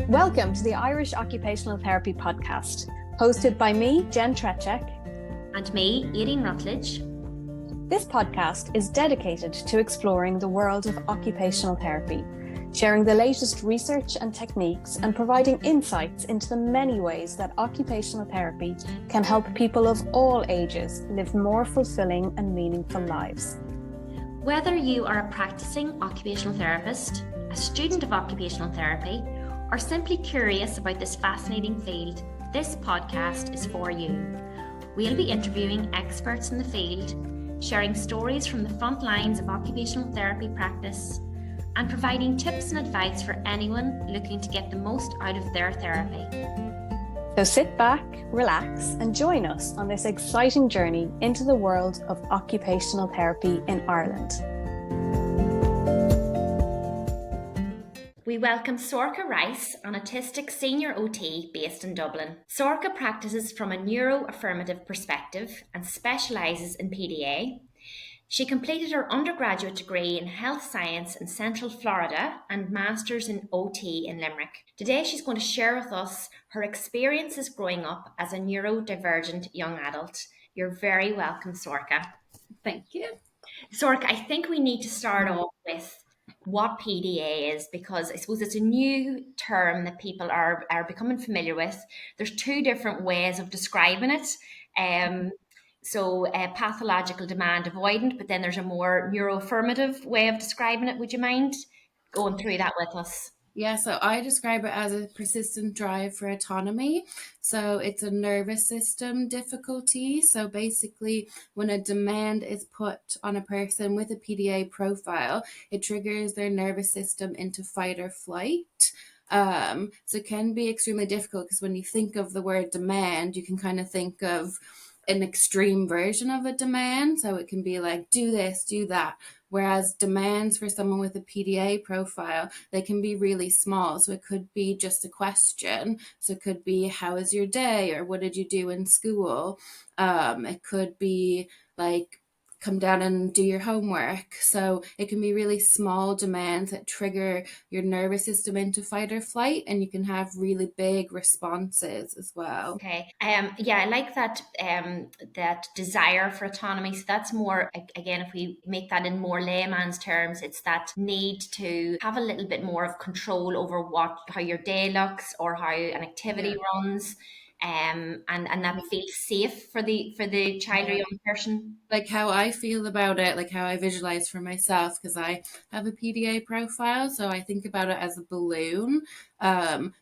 Welcome to the Irish Occupational Therapy Podcast, hosted by me, Jen Trechek. And me, Irene Rutledge. This podcast is dedicated to exploring the world of occupational therapy, sharing the latest research and techniques and providing insights into the many ways that occupational therapy can help people of all ages live more fulfilling and meaningful lives. Whether you are a practicing occupational therapist, a student of occupational therapy, or simply curious about this fascinating field, this podcast is for you. We'll be interviewing experts in the field, sharing stories from the front lines of occupational therapy practice, and providing tips and advice for anyone looking to get the most out of their therapy. So sit back, relax, and join us on this exciting journey into the world of occupational therapy in Ireland. We welcome Sorcha Rice, an autistic senior OT based in Dublin. Sorcha practices from a neuroaffirmative perspective and specialises in PDA. She completed her undergraduate degree in health science in Central Florida and master's in OT in Limerick. Today she's going to share with us her experiences growing up as a neurodivergent young adult. You're very welcome, Sorcha. Thank you. Sorcha, I think we need to start off with what PDA is, because I suppose it's a new term that people are becoming familiar with. There's two different ways of describing it. Pathological demand avoidant, but then there's a more neuroaffirmative way of describing it. Would you mind going through that with us? Yeah, so I describe it as a persistent drive for autonomy. So it's a nervous system difficulty. So basically, when a demand is put on a person with a PDA profile, it triggers their nervous system into fight or flight. So it can be extremely difficult because when you think of the word demand, you can kind of think of an extreme version of a demand. So it can be like, do this, do that. Whereas demands for someone with a PDA profile, they can be really small. So it could be just a question. So it could be, how was your day? Or what did you do in school? It could be like, come down and do your homework. So it can be really small demands that trigger your nervous system into fight or flight, and you can have really big responses as well. Okay. I like that that desire for autonomy. So that's more, again, if we make that in more layman's terms, it's that need to have a little bit more of control over how your day looks or how an activity runs. And that feels safe for the child or young person. Like how I feel about it, like how I visualize for myself, because I have a PDA profile, so I think about it as a balloon.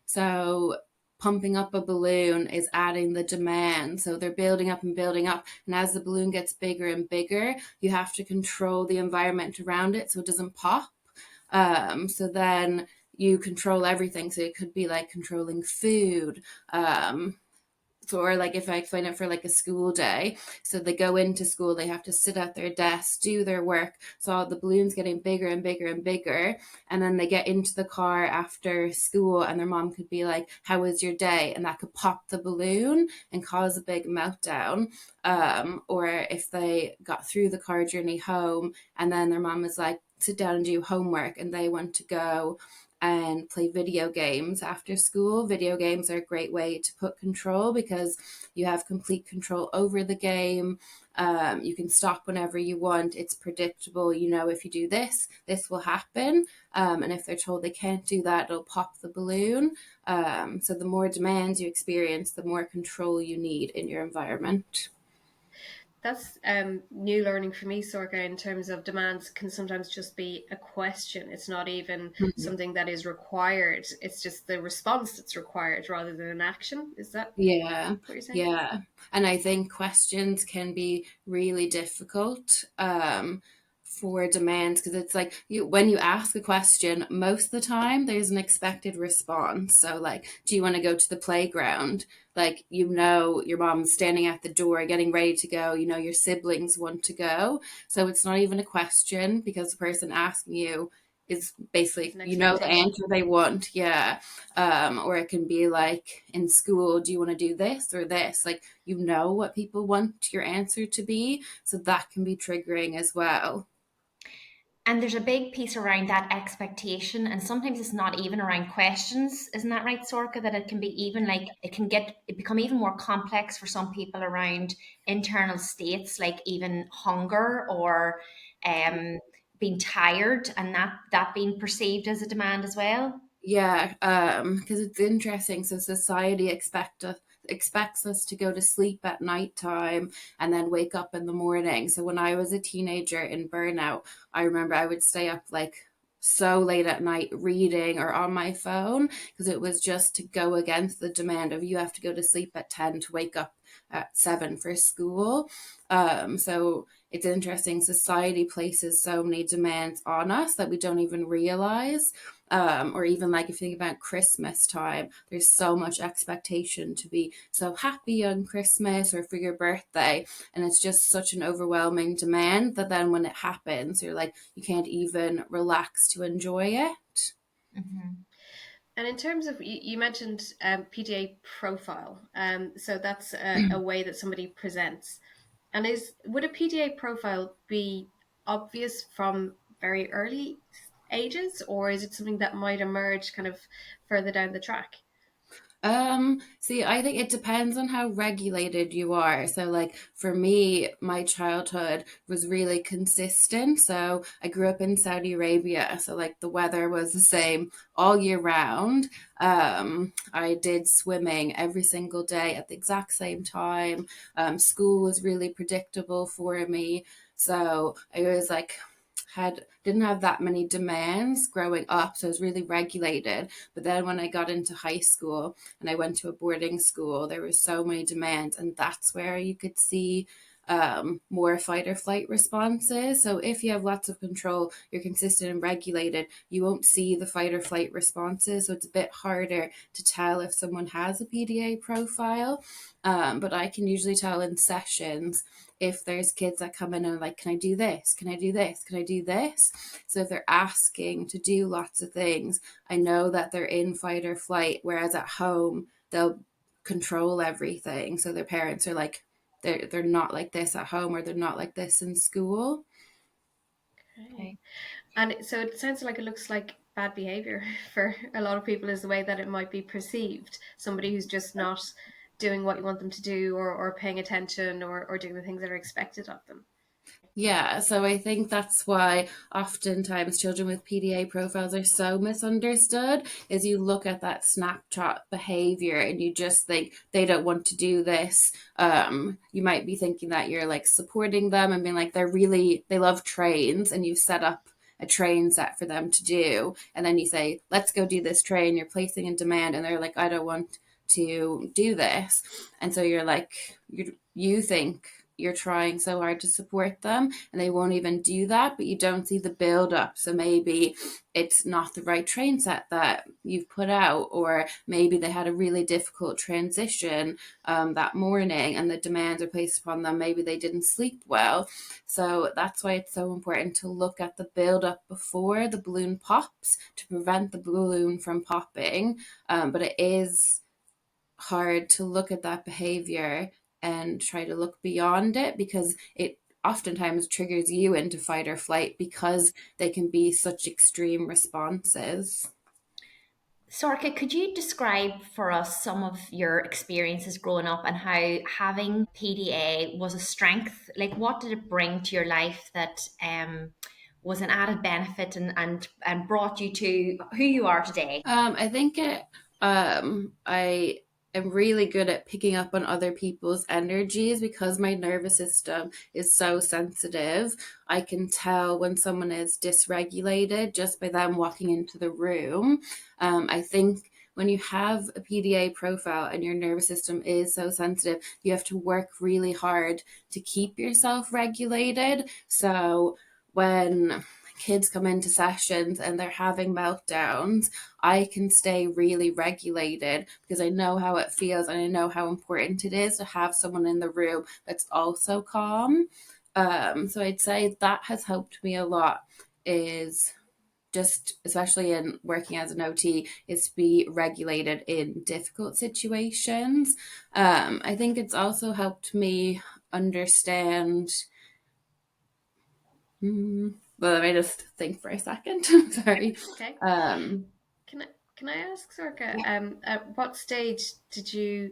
So pumping up a balloon is adding the demand. So they're building up and building up. And as the balloon gets bigger and bigger, you have to control the environment around it so it doesn't pop. So then you control everything. So it could be like controlling food, or like if I explain it for like a school day, so they go into school, they have to sit at their desk, do their work, so the balloon's getting bigger and bigger and bigger, and then they get into the car after school and their mom could be like, how was your day? And that could pop the balloon and cause a big meltdown. Or if they got through the car journey home and then their mom is like, sit down and do homework, and they want to go and play video games after school. Video games are a great way to put control because you have complete control over the game. You can stop whenever you want. It's predictable. You know, if you do this, this will happen. And if they're told they can't do that, it'll pop the balloon. So the more demands you experience, the more control you need in your environment. That's new learning for me, Sorcha, in terms of demands can sometimes just be a question. It's not even something that is required. It's just the response that's required rather than an action. Is that what you're saying? Yeah. And I think questions can be really difficult for demands, because it's like when you ask a question, most of the time there's an expected response. So like, do you want to go to the playground? Like, you know, your mom's standing at the door getting ready to go, you know, your siblings want to go. So it's not even a question because the person asking you is basically, you know, the answer they want. Or it can be like in school, do you want to do this or this? Like, you know what people want your answer to be. So that can be triggering as well. And there's a big piece around that expectation, and sometimes it's not even around questions. Isn't that right, Sorka? That it can be even like it become even more complex for some people around internal states, like even hunger or being tired, and that being perceived as a demand as well. Yeah, because it's interesting. So society expects us to go to sleep at nighttime and then wake up in the morning. So when I was a teenager in burnout, I remember I would stay up like so late at night reading or on my phone because it was just to go against the demand of you have to go to sleep at 10 to wake up at 7 for school. So it's interesting. Society places so many demands on us that we don't even realize. Or even like if you think about Christmas time, there's so much expectation to be so happy on Christmas or for your birthday, and it's just such an overwhelming demand that then when it happens, you're like you can't even relax to enjoy it. Mm-hmm. And in terms of, you mentioned PDA profile. So that's a way that somebody presents. And would a PDA profile be obvious from very early ages, or is it something that might emerge kind of further down the track? See, I think it depends on how regulated you are. So, like for me, my childhood was really consistent. So, I grew up in Saudi Arabia. So, like the weather was the same all year round. I did swimming every single day at the exact same time. School was really predictable for me. So, I was like, didn't have that many demands growing up, so it was really regulated. But then when I got into high school and I went to a boarding school, there were so many demands, and that's where you could see more fight or flight responses. So if you have lots of control, you're consistent and regulated, you won't see the fight or flight responses. So it's a bit harder to tell if someone has a PDA profile. But I can usually tell in sessions if there's kids that come in and are like, can I do this? Can I do this? Can I do this? So if they're asking to do lots of things, I know that they're in fight or flight, whereas at home, they'll control everything. So their parents are like, they're not like this at home, or they're not like this in school. Okay. And so it sounds like it looks like bad behavior for a lot of people is the way that it might be perceived. Somebody who's just not doing what you want them to do, or paying attention, or doing the things that are expected of them. Yeah, so I think that's why oftentimes children with PDA profiles are so misunderstood, is you look at that snapshot behavior and you just think they don't want to do this. You might be thinking that you're like supporting them and being like they love trains, and you've set up a train set for them to do, and then you say, let's go do this train, you're placing a demand, and they're like, I don't want to do this. And so you're like, you think you're trying so hard to support them and they won't even do that, but you don't see the build up. So maybe it's not the right train set that you've put out, or maybe they had a really difficult transition that morning and the demands are placed upon them. Maybe they didn't sleep well. So that's why it's so important to look at the build up before the balloon pops to prevent the balloon from popping. But it is hard to look at that behavior and try to look beyond it, because it oftentimes triggers you into fight or flight because they can be such extreme responses. Sorka, could you describe for us some of your experiences growing up and how having PDA was a strength? Like, what did it bring to your life that was an added benefit and brought you to who you are today? I think I am really good at picking up on other people's energies because my nervous system is so sensitive. I can tell when someone is dysregulated just by them walking into the room. I think when you have a PDA profile and your nervous system is so sensitive, you have to work really hard to keep yourself regulated. So when kids come into sessions and they're having meltdowns, I can stay really regulated because I know how it feels and I know how important it is to have someone in the room that's also calm. So I'd say that has helped me a lot, is just especially in working as an OT, is to be regulated in difficult situations. I think it's also helped me understand Well, let me just think for a second. Sorry. Okay. Um, Can I ask, Sorcha, at what stage did you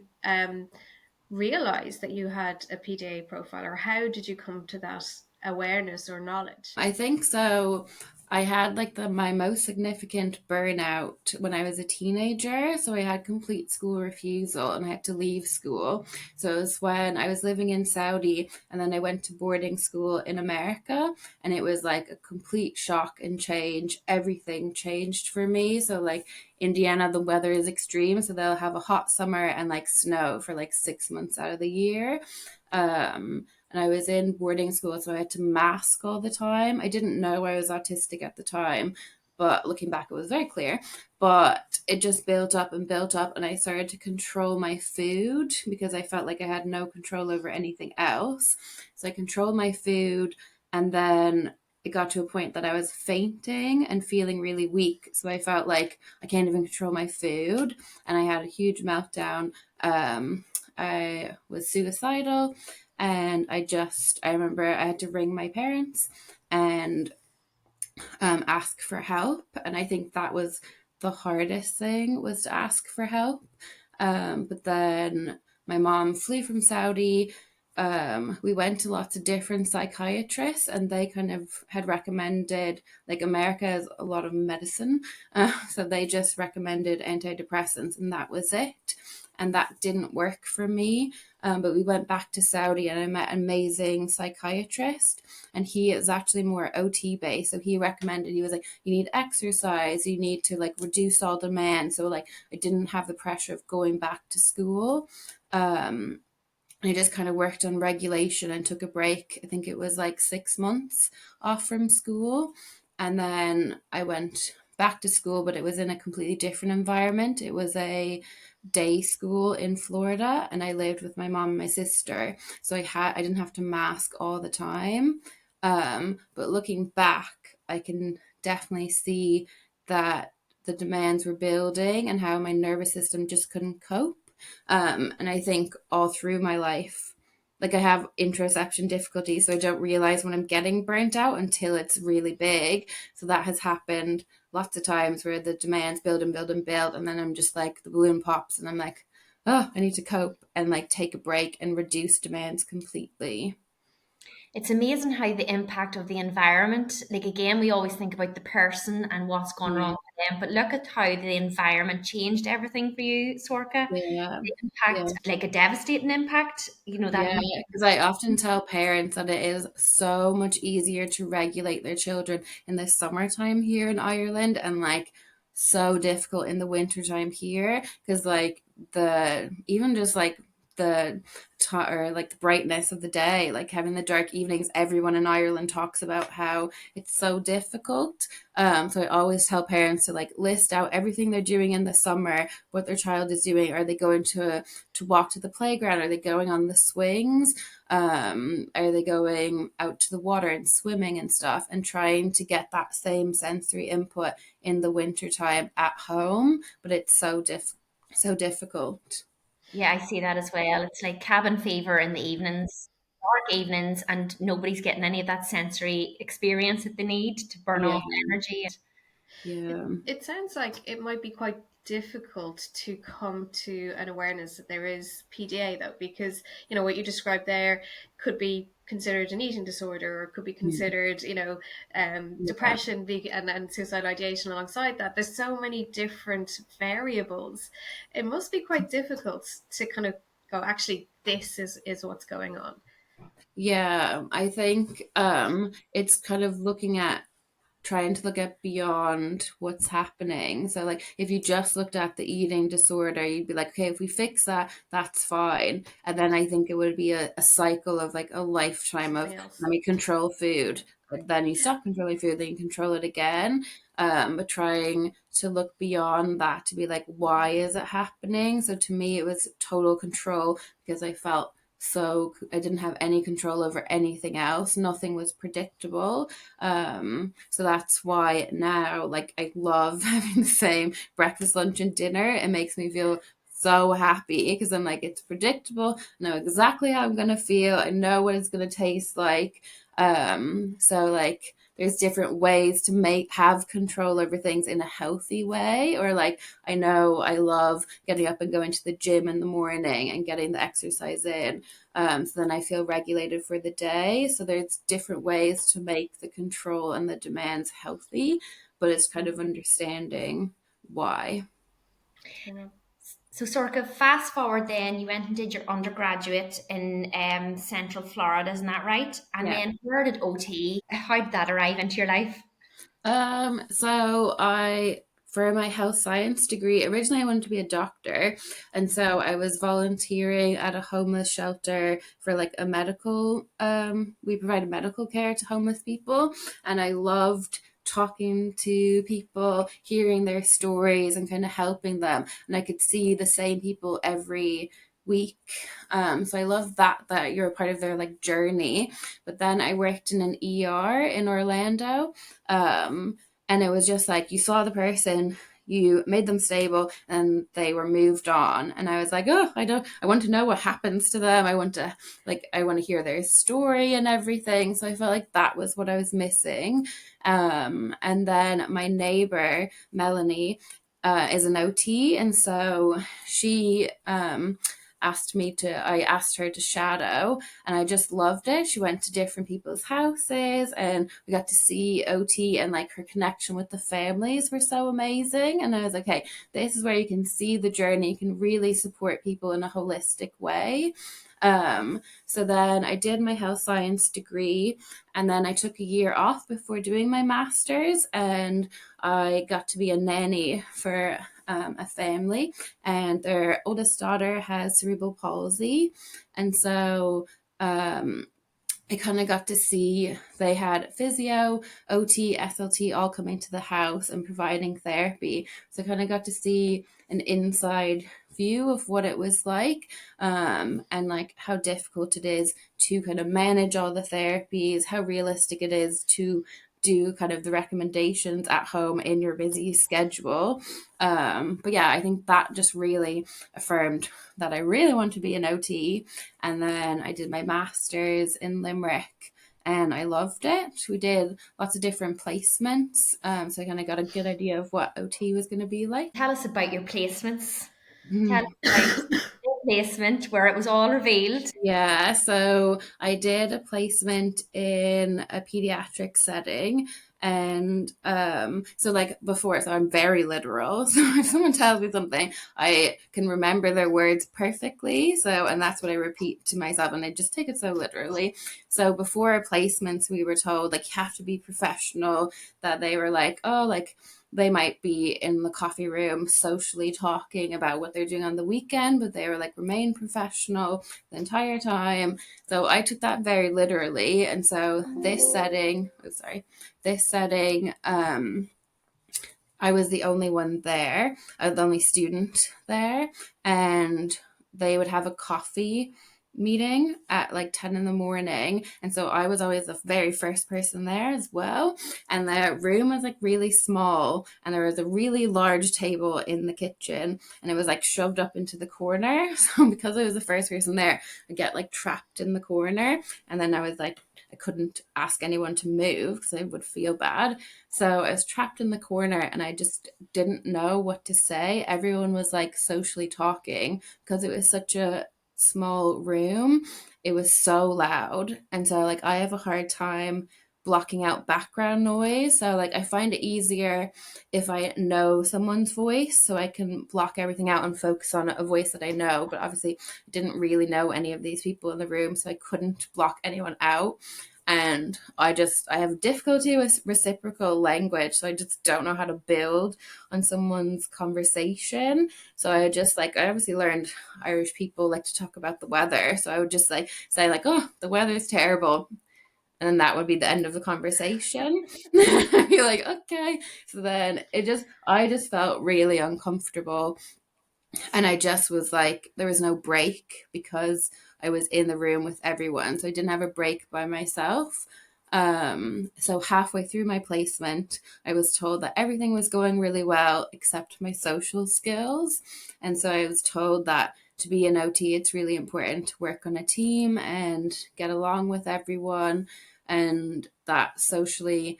realize that you had a PDA profile, or how did you come to that awareness or knowledge? I think so. I had like my most significant burnout when I was a teenager. So I had complete school refusal and I had to leave school. So it was when I was living in Saudi and then I went to boarding school in America, and it was like a complete shock and change. Everything changed for me. So like Indiana, the weather is extreme. So they'll have a hot summer and like snow for like 6 months out of the year. And I was in boarding school, so I had to mask all the time. I didn't know I was autistic at the time, but looking back, it was very clear. But it just built up and built up, and I started to control my food because I felt like I had no control over anything else. So I controlled my food, and then it got to a point that I was fainting and feeling really weak. So I felt like I can't even control my food, and I had a huge meltdown. I was suicidal, and I remember I had to ring my parents and ask for help. And I think that was the hardest thing, was to ask for help. But then my mom flew from Saudi. We went to lots of different psychiatrists, and they kind of had recommended, like, America has a lot of medicine. So they just recommended antidepressants, and that was it. And that didn't work for me. But we went back to Saudi and I met an amazing psychiatrist, and he is actually more OT based. So he recommended, he was like, you need exercise, you need to like reduce all demand. So like I didn't have the pressure of going back to school. I just kind of worked on regulation and took a break. I think it was like 6 months off from school. And then I went back to school, but it was in a completely different environment. It was a day school in Florida, and I lived with my mom and my sister. So I didn't have to mask all the time. But looking back, I can definitely see that the demands were building and how my nervous system just couldn't cope. And I think all through my life, like I have interoception difficulty, so I don't realize when I'm getting burnt out until it's really big. So that has happened lots of times where the demands build and build and build, and then I'm just like, the balloon pops and I'm like, oh, I need to cope and like take a break and reduce demands completely. It's amazing how the impact of the environment, like again, we always think about the person and what's gone wrong Yeah, with them, but look at how the environment changed everything for you, Sorka. yeah, The yeah. impact, like a devastating impact, that. Yeah, because I often tell parents that it is so much easier to regulate their children in the summertime here in Ireland, and like so difficult in the wintertime here, because like the even just like or like the brightness of the day, like having the dark evenings, everyone in Ireland talks about how it's so difficult. So I always tell parents to like list out everything they're doing in the summer, what their child is doing. Are they going to walk to the playground? Are they going on the swings? Are they going out to the water and swimming and stuff, and trying to get that same sensory input in the wintertime at home? But it's so difficult. Yeah, I see that as well. It's like cabin fever in the evenings, dark evenings, and nobody's getting any of that sensory experience that they need to burn Yeah, off energy. yeah, It sounds like it might be quite difficult to come to an awareness that there is PDA, though, because what you described there could be considered an eating disorder, or could be yeah, considered yeah. depression, and suicidal ideation alongside that. There's so many different variables. It must be quite difficult to kind of go, actually, this is what's going on. Yeah, I think it's kind of looking at trying to look at beyond what's happening. So like if you just looked at the eating disorder, you'd be like, okay, if we fix that, that's fine. And then I think it would be a cycle of like a lifetime of, Something else. let me control food, but then you stop controlling food, then you control it again. But trying to look beyond that to be like, why is it happening? So to me, it was total control, because I felt so I didn't have any control over anything else. Nothing was predictable. So that's why now, like, I love having the same breakfast, lunch, and dinner. It makes me feel so happy because I'm like, it's predictable. I know exactly how I'm gonna feel. I know what it's gonna taste like. So like there's different ways to have control over things in a healthy way. Or like, I know I love getting up and going to the gym in the morning and getting the exercise in. So then I feel regulated for the day. So there's different ways to make the control and the demands healthy, but it's kind of understanding why. So sort of fast forward then, you went and did your undergraduate in Central Florida, isn't that right? And Yeah. then where did OT, how did that arrive into your life? So for my health science degree, originally I wanted to be a doctor. And so I was volunteering at a homeless shelter for like a medical, we provided medical care to homeless people. And I loved talking to people, hearing their stories and kind of helping them. And I could see the same people every week. So I love that you're a part of their like journey. But then I worked in an ER in Orlando. And it was just like, you saw the person, you made them stable, and they were moved on. And I was like, oh, I want to know what happens to them. I want to hear their story and everything. So I felt like that was what I was missing. And then my neighbor, Melanie, is an OT. And so she, I asked her to shadow, and I just loved it. She went to different people's houses and we got to see OT, and like her connection with the families were so amazing. And I was like, hey, this is where you can see the journey. You can really support people in a holistic way. So then I did my health science degree, and then I took a year off before doing my master's, and I got to be a nanny for a family, and their oldest daughter has cerebral palsy. And so I kind of got to see they had physio, OT, SLT all coming to the house and providing therapy. So I kind of got to see an inside view of what it was like, and like how difficult it is to kind of manage all the therapies, how realistic it is to do kind of the recommendations at home in your busy schedule. But yeah, I think that just really affirmed that I really want to be an OT. And then I did my master's in Limerick, and I loved it. We did lots of different placements, so I kind of got a good idea of what OT was going to be like. Tell us about your placements. Tell us about your placement where it was all revealed. Yeah, so I did a placement in a pediatric setting. And so like before, so I'm very literal. So if someone tells me something, I can remember their words perfectly. So, and that's what I repeat to myself, and I just take it so literally. So before placements, we were told like you have to be professional, that they were like, oh, like they might be in the coffee room socially talking about what they're doing on the weekend, but they were like, remain professional the entire time. So I took that very literally. And so this setting, I was the only one there. I was the only student there. And they would have a coffee meeting at like 10 in the morning. And so I was always the very first person there as well. And the room was like really small. And there was a really large table in the kitchen. And it was like shoved up into the corner. So because I was the first person there, I get like trapped in the corner. And then I was like, I couldn't ask anyone to move because I would feel bad. So I was trapped in the corner and I just didn't know what to say. Everyone was like socially talking because it was such a small room. It was so loud. And so like I have a hard time blocking out background noise. So like I find it easier if I know someone's voice, so I can block everything out and focus on a voice that I know. But obviously I didn't really know any of these people in the room, so I couldn't block anyone out. And I have difficulty with reciprocal language, so I just don't know how to build on someone's conversation. So I obviously learned Irish people like to talk about the weather, so I would just like say like, oh, the weather's terrible, and then that would be the end of the conversation. I'd be like, okay. So then I just felt really uncomfortable. And I just was like, there was no break because I was in the room with everyone. So I didn't have a break by myself. So halfway through my placement, I was told that everything was going really well except my social skills. And so I was told that to be an OT, it's really important to work on a team and get along with everyone. and that socially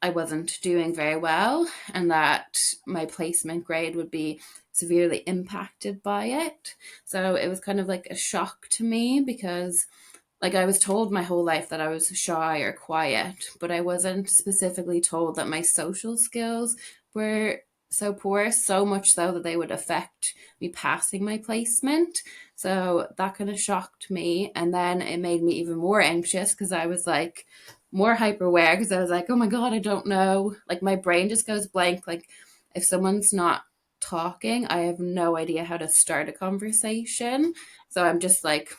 I wasn't doing very well, and that my placement grade would be severely impacted by it. So it was kind of like a shock to me, because like I was told my whole life that I was shy or quiet, but I wasn't specifically told that my social skills were so poor, so much so that they would affect me passing my placement. So that kind of shocked me. And then it made me even more anxious, because I was like more hyper aware, because I was like, oh my God, I don't know. Like my brain just goes blank. Like if someone's not talking, I have no idea how to start a conversation. So I'm just like,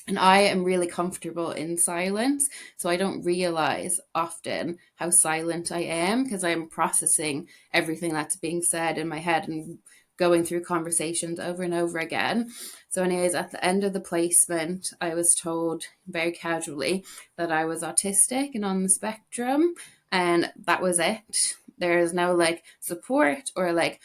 and I am really comfortable in silence. So I don't realize often how silent I am, because I'm processing everything that's being said in my head and going through conversations over and over again. So, anyways, at the end of the placement, I was told very casually that I was autistic and on the spectrum. And that was it. There is no like support or like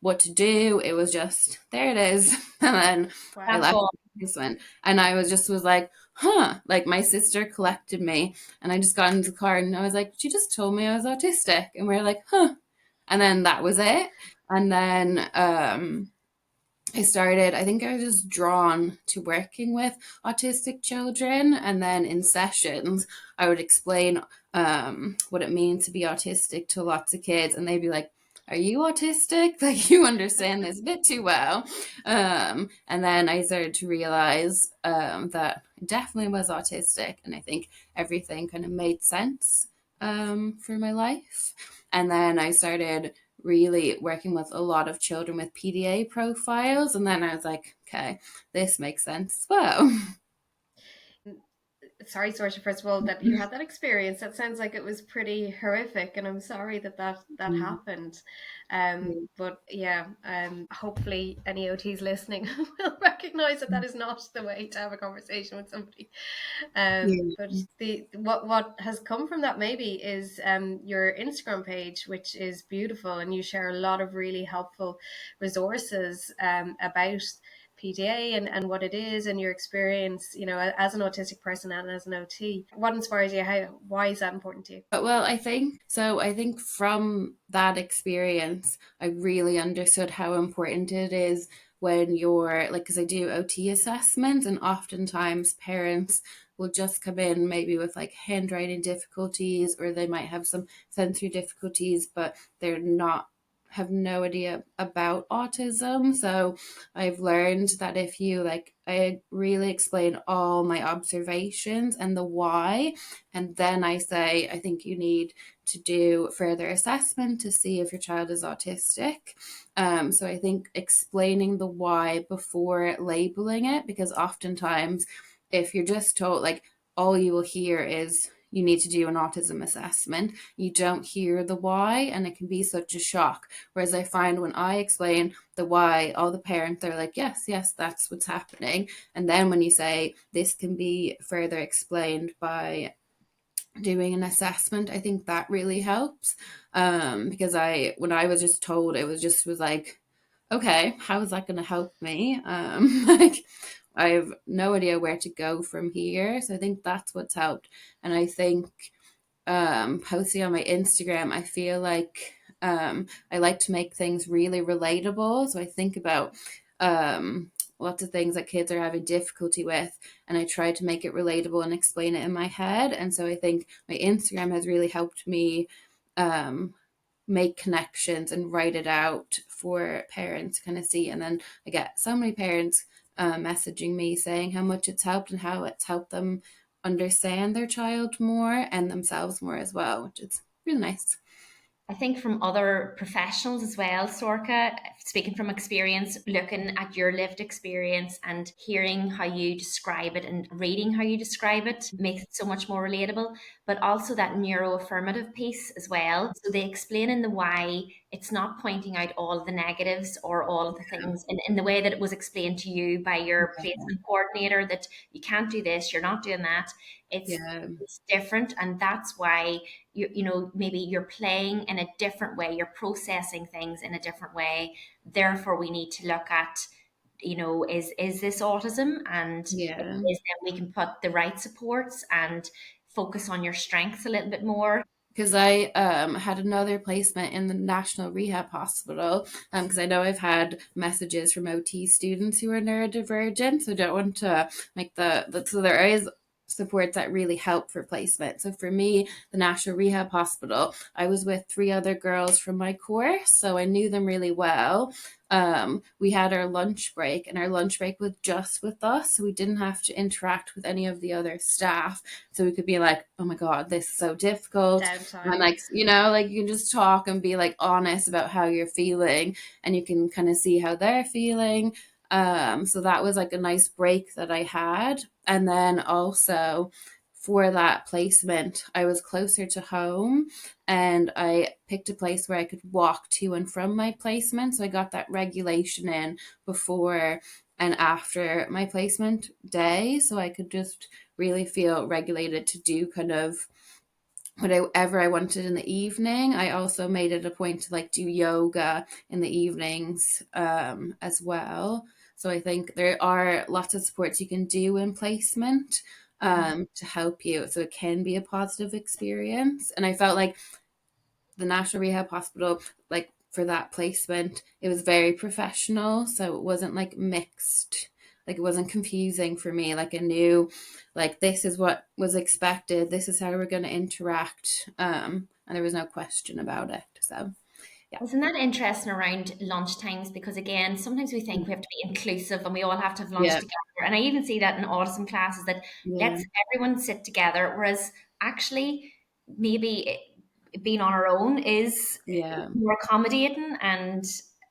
what to do. It was just, there it is. And then I left this one, and I was like, huh, like my sister collected me, and I just got into the car, and I was like, she just told me I was autistic, and we are like, huh. And then that was it. And then I think I was just drawn to working with autistic children. And then in sessions, I would explain what it means to be autistic to lots of kids. And they'd be like, are you autistic? Like, you understand this a bit too well. And then I started to realize that I definitely was autistic. And I think everything kind of made sense for my life. And then I started really working with a lot of children with PDA profiles. And then I was like, okay, this makes sense as well. Sorry, Sorcha, first of all, that you had that experience. That sounds like it was pretty horrific, and I'm sorry that happened. But yeah, hopefully any OTs listening will recognize that is not the way to have a conversation with somebody. But what has come from that maybe is your Instagram page, which is beautiful, and you share a lot of really helpful resources about PDA and what it is and your experience, as an autistic person and as an OT. What inspires you? Why is that important to you? Well, I think from that experience, I really understood how important it is when you're like, because I do OT assessments, and oftentimes parents will just come in maybe with like handwriting difficulties, or they might have some sensory difficulties, but they're not have no idea about autism. So I've learned that if you like, I really explain all my observations and the why, and then I say, I think you need to do further assessment to see if your child is autistic. So I think explaining the why before labeling it, because oftentimes if you're just told, like, all you will hear is you need to do an autism assessment, you don't hear the why, and it can be such a shock. Whereas I find when I explain the why, all the parents are like, yes, that's what's happening. And then when you say this can be further explained by doing an assessment, I think that really helps. Because when I was just told, it was like, okay, how is that going to help me? Like, I have no idea where to go from here. So I think that's what's helped. And I think posting on my Instagram, I feel like I like to make things really relatable. So I think about lots of things that kids are having difficulty with, and I try to make it relatable and explain it in my head. And so I think my Instagram has really helped me make connections and write it out for parents to kind of see. And then I get so many parents messaging me saying how much it's helped and how it's helped them understand their child more and themselves more as well, which is really nice. I think from other professionals as well, Sorcha, speaking from experience, looking at your lived experience and hearing how you describe it and reading how you describe it makes it so much more relatable, but also that neuroaffirmative piece as well. So they explain in the why, it's not pointing out all of the negatives or all of the things in the way that it was explained to you by your placement coordinator, that you can't do this, you're not doing that. It's different, and that's why maybe you're playing in a different way, you're processing things in a different way. Therefore, we need to look at is this autism? And if Yeah. it is, then we can put the right supports and focus on your strengths a little bit more. Because I had another placement in the National Rehab Hospital, because I know I've had messages from OT students who are neurodivergent, so I don't want to make so there is supports that really help for placement. So for me, the National Rehab Hospital, I was with 3 other girls from my course, so I knew them really well. We had our lunch break, and our lunch break was just with us, so we didn't have to interact with any of the other staff. So we could be like, oh my God, this is so difficult. And Downtime. like, like you can just talk and be like honest about how you're feeling, and you can kind of see how they're feeling. So that was like a nice break that I had. And then also for that placement, I was closer to home, and I picked a place where I could walk to and from my placement. So I got that regulation in before and after my placement day. So I could just really feel regulated to do kind of whatever I wanted in the evening. I also made it a point to like do yoga in the evenings as well. So I think there are lots of supports you can do in placement to help you. So it can be a positive experience. And I felt like the National Rehab Hospital, like for that placement, it was very professional. So it wasn't like mixed, like it wasn't confusing for me. Like I knew, like this is what was expected. This is how we're going to interact, and there was no question about it. So yeah, Isn't that interesting around lunch times? Because again, sometimes we think we have to be inclusive and we all have to have lunch yeah, together. And I even see that in autism classes that yeah, let's everyone sit together, whereas actually maybe being on our own is yeah, more accommodating and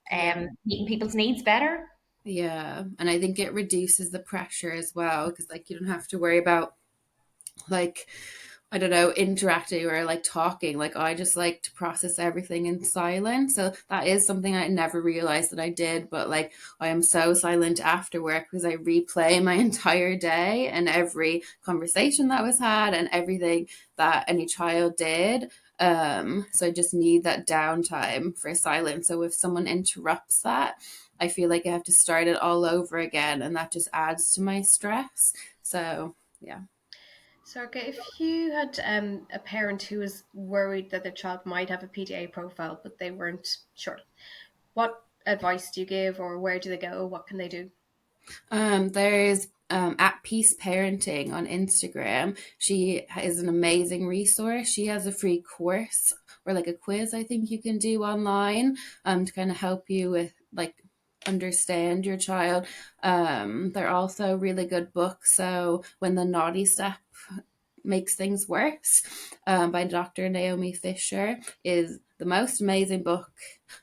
yeah. meeting people's needs better. Yeah, and I think it reduces the pressure as well, because like you don't have to worry about like I don't know, interacting or like talking. Like I just like to process everything in silence. So that is something I never realized that I did. But like I am so silent after work because I replay my entire day and every conversation that was had and everything that any child did. So I just need that downtime for silence. So if someone interrupts that, I feel like I have to start it all over again, and that just adds to my stress. So yeah. Sorka, if you had a parent who was worried that their child might have a PDA profile, but they weren't sure, what advice do you give, or where do they go? What can they do? There's at Peace Parenting on Instagram. She is an amazing resource. She has a free course or like a quiz I think you can do online to kind of help you with like understand your child. They're also really good books. So when the naughty step makes things worse by Dr. Naomi Fisher is the most amazing book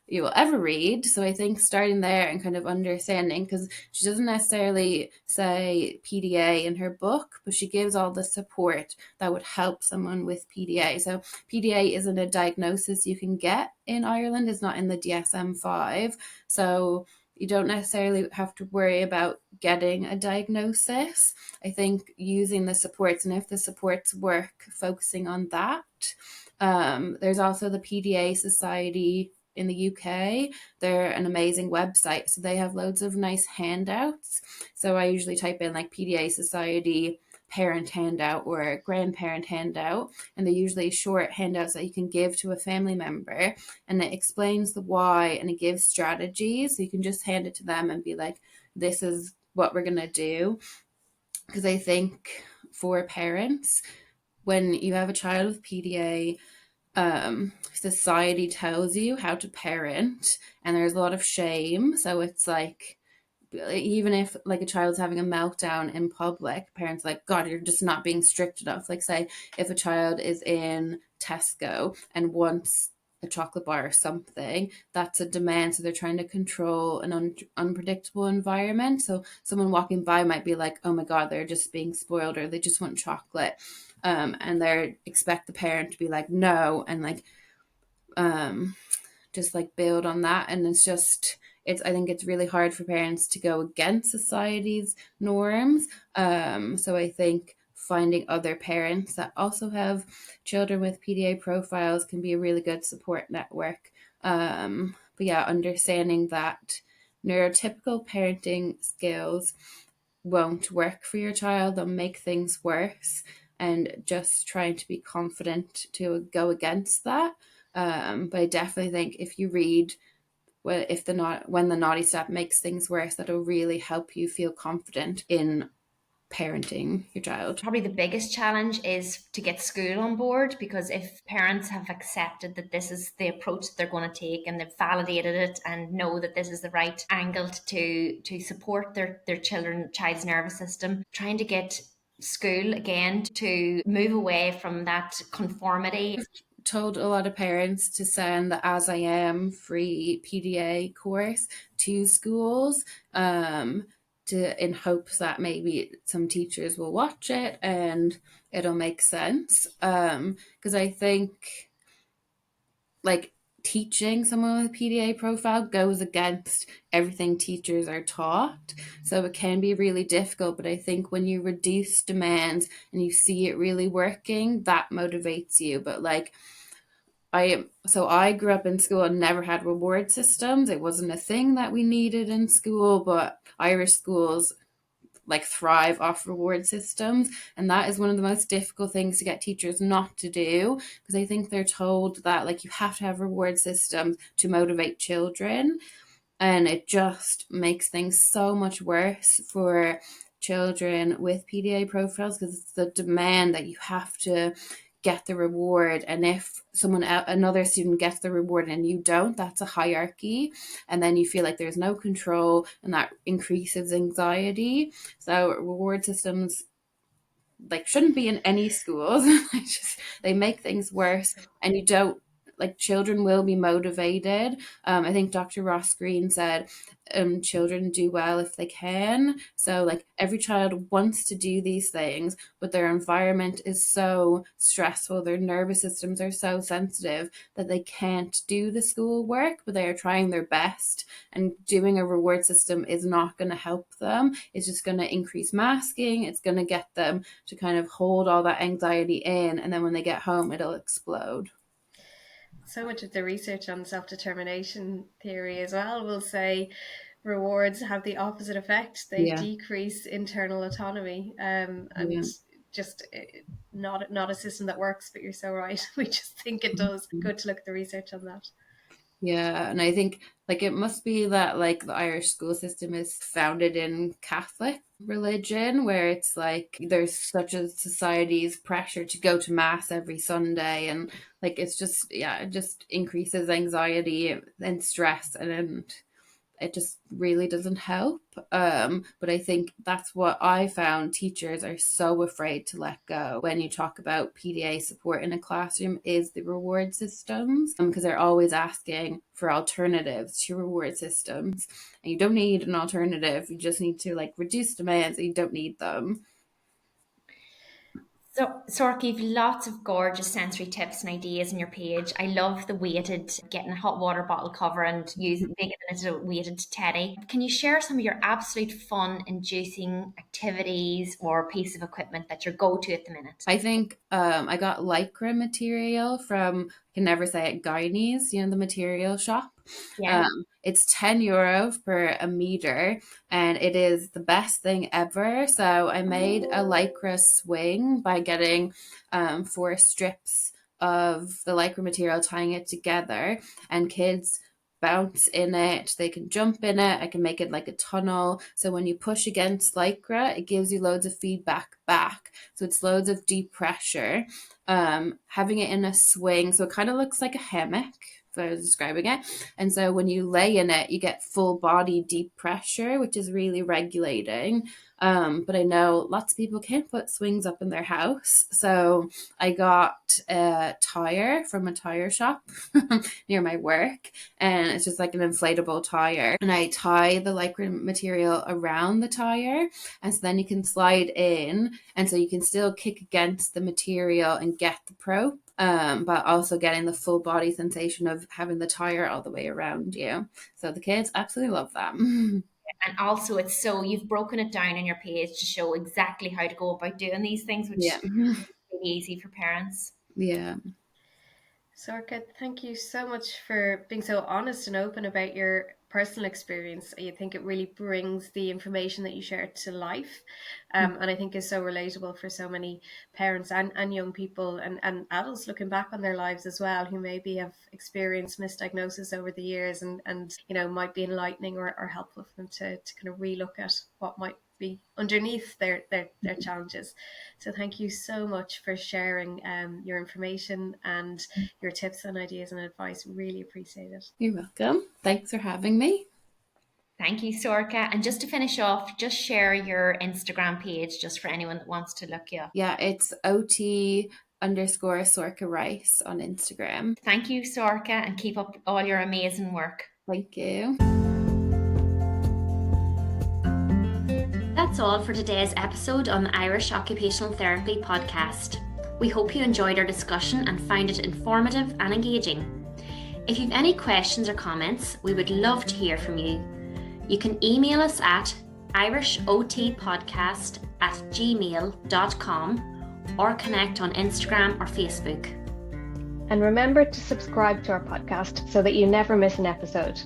you will ever read. So I think starting there and kind of understanding, because she doesn't necessarily say PDA in her book, but she gives all the support that would help someone with PDA. So PDA isn't a diagnosis you can get in Ireland, it's not in the DSM-5. So you don't necessarily have to worry about getting a diagnosis. I think using the supports, and if the supports work, focusing on that. There's also the PDA Society in the UK. They're an amazing website. So they have loads of nice handouts. So I usually type in like PDA Society parent handout or grandparent handout, and they're usually short handouts that you can give to a family member, and it explains the why and it gives strategies, so you can just hand it to them and be like, this is what we're going to do. Because I think for parents, when you have a child with PDA, society tells you how to parent, and there's a lot of shame. So it's like, even if like a child's having a meltdown in public, parents are like, God, you're just not being strict enough. Like say if a child is in Tesco and wants a chocolate bar or something, that's a demand. So they're trying to control an unpredictable environment. So someone walking by might be like, oh my God, they're just being spoiled, or they just want chocolate. And they expect the parent to be like, no, and like just like build on that. And I think it's really hard for parents to go against society's norms. So I think finding other parents that also have children with PDA profiles can be a really good support network. But yeah, understanding that neurotypical parenting skills won't work for your child. They'll make things worse, and just trying to be confident to go against that. But I definitely think if you read when the naughty step makes things worse, that'll really help you feel confident in parenting your child. Probably the biggest challenge is to get school on board, because if parents have accepted that this is the approach that they're going to take and they've validated it and know that this is the right angle to support their child's nervous system, trying to get school again to move away from that conformity. Told a lot of parents to send the As I Am free PDA course to schools, in hopes that maybe some teachers will watch it and it'll make sense. Because I think like teaching someone with a PDA profile goes against everything teachers are taught. So it can be really difficult. But I think when you reduce demands and you see it really working, that motivates you. But like, I grew up in school and never had reward systems. It wasn't a thing that we needed in school, but Irish schools like thrive off reward systems, and that is one of the most difficult things to get teachers not to do, because I think they're told that like you have to have reward systems to motivate children, and it just makes things so much worse for children with PDA profiles, because it's the demand that you have to get the reward, and if another student gets the reward and you don't, that's a hierarchy, and then you feel like there's no control, and that increases anxiety. So reward systems like shouldn't be in any schools. They make things worse, and you don't like children will be motivated. I think Dr. Ross Green said children do well if they can. So like every child wants to do these things, but their environment is so stressful, their nervous systems are so sensitive that they can't do the school work, but they are trying their best. And doing a reward system is not going to help them. It's just going to increase masking. It's going to get them to kind of hold all that anxiety in, and then when they get home, it'll explode. So much of the research on self-determination theory as well will say rewards have the opposite effect. They decrease internal autonomy, and just not a system that works. But you're so right. We just think it does. Good to look at the research on that. Yeah, and I think like it must be that like the Irish school system is founded in Catholic religion, where it's like there's such a society's pressure to go to mass every Sunday, and like it's just it just increases anxiety and stress, and it just really doesn't help. But I think that's what I found teachers are so afraid to let go when you talk about PDA support in a classroom is the reward systems, because they're always asking for alternatives to reward systems. And you don't need an alternative. You just need to like reduce demands, and you don't need them. So, Sorcha, you've lots of gorgeous sensory tips and ideas on your page. I love the weighted, getting a hot water bottle cover and making it into a weighted teddy. Can you share some of your absolute fun-inducing activities or piece of equipment that your go-to at the minute? I think I got lycra material from, I can never say it, Guyanese, the material shop. Yeah. It's €10 per a meter, and it is the best thing ever. So I made a lycra swing by getting 4 strips of the lycra material, tying it together, and kids bounce in it, they can jump in it. I can make it like a tunnel, so when you push against lycra, it gives you loads of feedback back, so it's loads of deep pressure. Having it in a swing, so it kind of looks like a hammock if I was describing it, and so when you lay in it, you get full body deep pressure, which is really regulating. But I know lots of people can't put swings up in their house, so I got a tire from a tire shop near my work, and it's just like an inflatable tire, and I tie the lycra material around the tire, and so then you can slide in, and so you can still kick against the material and get the probe, but also getting the full body sensation of having the tire all the way around you. So the kids absolutely love that. And also it's so you've broken it down on your page to show exactly how to go about doing these things, which is really easy for parents. Yeah. Sorcha, thank you so much for being so honest and open about your personal experience. I think it really brings the information that you share to life, and I think is so relatable for so many parents and young people and adults looking back on their lives as well, who maybe have experienced misdiagnosis over the years and might be enlightening or helpful for them to kind of relook at what might be underneath their challenges. So thank you so much for sharing your information and your tips and ideas and advice. Really appreciate it. You're welcome. Thanks for having me. Thank you, Sorcha. And just to finish off, just share your Instagram page just for anyone that wants to look you up. Yeah, it's OT_Sorcha Rice on Instagram. Thank you, Sorcha, and keep up all your amazing work. Thank you. That's all for today's episode on the Irish Occupational Therapy podcast. We hope you enjoyed our discussion and found it informative and engaging. If you've any questions or comments, we would love to hear from you. You can email us at irishotpodcast@gmail.com or connect on Instagram or Facebook. And remember to subscribe to our podcast so that you never miss an episode.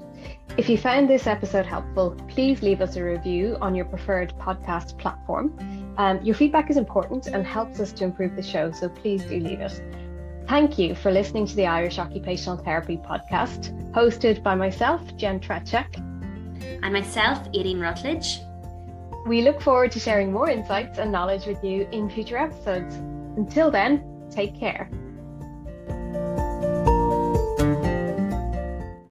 If you found this episode helpful, please leave us a review on your preferred podcast platform. Your feedback is important and helps us to improve the show, so please do leave it. Thank you for listening to the Irish Occupational Therapy podcast, hosted by myself, Jen Trechek. And myself, Aileen Rutledge. We look forward to sharing more insights and knowledge with you in future episodes. Until then, take care.